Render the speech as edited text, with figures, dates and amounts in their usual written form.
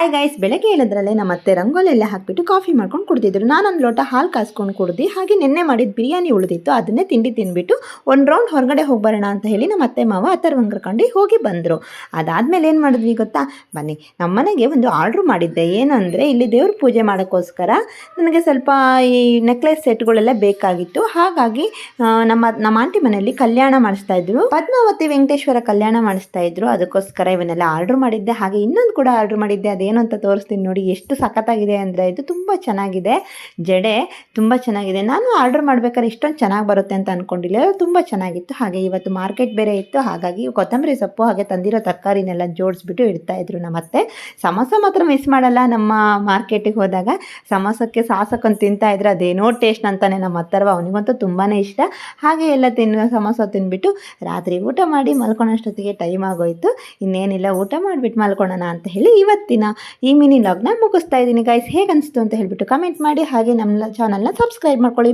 Hi guys, ಬೆಳಗ್ಗೆ ಹೇಳಿದ್ರಲ್ಲೇ ನಮ್ಮ ಅತ್ತೆ ರಂಗೋಲಿ ಎಲ್ಲ ಹಾಕಿಬಿಟ್ಟು ಕಾಫಿ ಮಾಡ್ಕೊಂಡು ಕುಡ್ದಿದ್ರು. ನಾನೊಂದು ಲೋಟ ಹಾಲು ಕಾಸ್ಕೊಂಡು ಕುಡ್ದು, ಹಾಗೆ ನಿನ್ನೆ ಮಾಡಿದ ಬಿರಿಯಾನಿ ಉಳಿದಿತ್ತು, ಅದನ್ನೇ ತಿಂದ್ಬಿಟ್ಟು ಒಂದು ರೌಂಡ್ ಹೊರಗಡೆ ಹೋಗಿ ಬರೋಣ ಅಂತ ಹೇಳಿ ನಮ್ಮ ಅತ್ತೆ ಮಾವ ಅಥರ್ವಂಗರ್ಕೊಂಡು ಹೋಗಿ ಬಂದರು. ಅದಾದಮೇಲೆ ಏನು ಮಾಡಿದ್ವಿ ಗೊತ್ತಾ, ಬನ್ನಿ ನಮ್ಮನೆಗೆ ಒಂದು ಆರ್ಡ್ರ್ ಮಾಡಿದ್ದೆ. ಏನಂದರೆ ಇಲ್ಲಿ ದೇವ್ರ ಪೂಜೆ ಮಾಡೋಕ್ಕೋಸ್ಕರ ನನಗೆ ಸ್ವಲ್ಪ ಈ ನೆಕ್ಲೆಸ್ ಸೆಟ್ಗಳೆಲ್ಲ ಬೇಕಾಗಿತ್ತು. ಹಾಗಾಗಿ ನಮ್ಮ ಆಂಟಿ ಮನೆಯಲ್ಲಿ ಕಲ್ಯಾಣ ಮಾಡಿಸ್ತಾಯಿದ್ರು, ಪದ್ಮಾವತಿ ವೆಂಕಟೇಶ್ವರ ಕಲ್ಯಾಣ ಮಾಡಿಸ್ತಾಯಿದ್ರು. ಅದಕ್ಕೋಸ್ಕರ ಇವನ್ನೆಲ್ಲ ಆರ್ಡ್ರ್ ಮಾಡಿದ್ದೆ. ಹಾಗೆ ಇನ್ನೊಂದು ಕೂಡ ಆರ್ಡ್ರ್ ಮಾಡಿದ್ದೆ, ಅದೇನು ಅಂತ ತೋರಿಸ್ತೀನಿ ನೋಡಿ. ಎಷ್ಟು ಸಖತ್ತಾಗಿದೆ ಅಂದರೆ ಇದು ತುಂಬ ಚೆನ್ನಾಗಿದೆ, ಜಡೆ ತುಂಬ ಚೆನ್ನಾಗಿದೆ. ನಾನು ಆರ್ಡರ್ ಮಾಡ್ಬೇಕಾದ್ರೆ ಇಷ್ಟೊಂದು ಚೆನ್ನಾಗಿ ಬರುತ್ತೆ ಅಂತ ಅಂದ್ಕೊಂಡಿಲ್ಲ, ತುಂಬ ಚೆನ್ನಾಗಿತ್ತು. ಹಾಗೆ ಇವತ್ತು ಮಾರ್ಕೆಟ್ ಬೇರೆ ಇತ್ತು, ಹಾಗಾಗಿ ಕೊತ್ತಂಬರಿ ಸೊಪ್ಪು ಹಾಗೆ ತಂದಿರೋ ತರಕಾರಿನೆಲ್ಲ ಜೋಡಿಸ್ಬಿಟ್ಟು ಇಡ್ತಾಯಿದ್ರು ನಮ್ಮತ್ತೆ. ಸಮೋಸ ಮಾತ್ರ ಮಿಸ್ ಮಾಡಲ್ಲ. ನಮ್ಮ ಮಾರ್ಕೆಟಿಗೆ ಹೋದಾಗ ಸಮೋಸಕ್ಕೆ ಸಾಸಕ್ಕೊಂದು ತಿಂತಾಯಿದ್ರು, ಅದೇನೋ ಟೇಸ್ಟ್ ಅಂತಾನೆ ನಮ್ಮ ಅಥರ್ವ, ಅವನಿಗಂತೂ ತುಂಬಾ ಇಷ್ಟ. ಹಾಗೆ ಎಲ್ಲ ಸಮೋಸ ತಿಂದ್ಬಿಟ್ಟು ರಾತ್ರಿ ಊಟ ಮಾಡಿ ಮಲ್ಕೊಳ್ಳೋಷ್ಟೊತ್ತಿಗೆ ಟೈಮ್ ಆಗೋಯ್ತು. ಇನ್ನೇನಿಲ್ಲ, ಊಟ ಮಾಡಿಬಿಟ್ಟು ಮಲ್ಕೊಳ್ಳೋಣ ಅಂತ ಹೇಳಿ ಇವತ್ತಿನ ಈ ಮಿನಿ ಲಾಗ್ನ ಮುಗಿಸ್ತಾ ಇದ್ದೀನಿ ಗೈಸ್. ಹೇಗೆ ಅನಿಸ್ತು ಅಂತ ಹೇಳ್ಬಿಟ್ಟು ಕಮೆಂಟ್ ಮಾಡಿ, ಹಾಗೆ ನಮ್ಮ ಚಾನಲ್ನ ಸಬ್ಸ್ಕ್ರೈಬ್ ಮಾಡ್ಕೊಳ್ಳಿ.